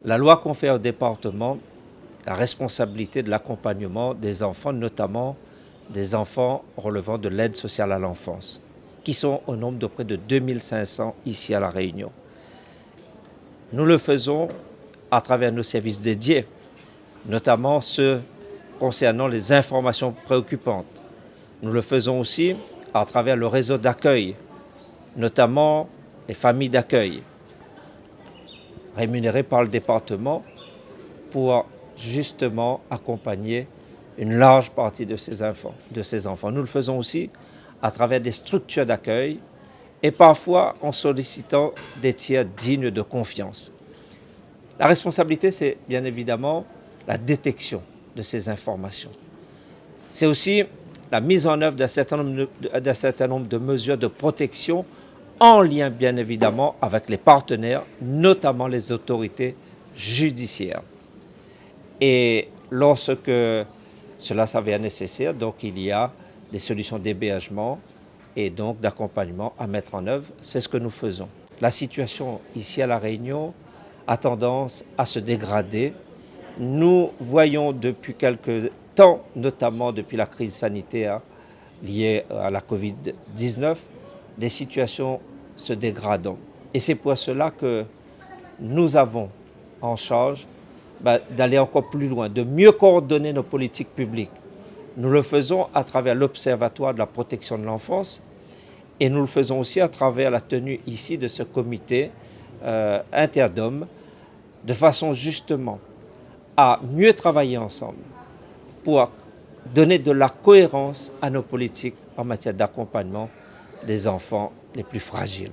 La loi confère au département la responsabilité de l'accompagnement des enfants, notamment des enfants relevant de l'aide sociale à l'enfance, qui sont au nombre de près de 2500 ici à La Réunion. Nous le faisons à travers nos services dédiés, notamment ceux concernant les informations préoccupantes. Nous le faisons aussi à travers le réseau d'accueil, notamment les familles d'accueil, rémunérées par le département pour justement accompagner une large partie de ces enfants. Nous le faisons aussi à travers des structures d'accueil et parfois en sollicitant des tiers dignes de confiance. La responsabilité, c'est bien évidemment la détection de ces informations. C'est aussi la mise en œuvre d'un certain nombre de mesures de protection en lien bien évidemment avec les partenaires, notamment les autorités judiciaires. Et lorsque cela s'avère nécessaire, donc il y a des solutions d'hébergement et donc d'accompagnement à mettre en œuvre. C'est ce que nous faisons. La situation ici à La Réunion a tendance à se dégrader. Nous voyons depuis quelque temps, notamment depuis la crise sanitaire liée à la Covid-19, des situations se dégradant. Et c'est pour cela que nous avons en charge d'aller encore plus loin, de mieux coordonner nos politiques publiques. Nous le faisons à travers l'Observatoire de la protection de l'enfance et nous le faisons aussi à travers la tenue ici de ce comité interdom, de façon justement à mieux travailler ensemble pour donner de la cohérence à nos politiques en matière d'accompagnement des enfants les plus fragiles.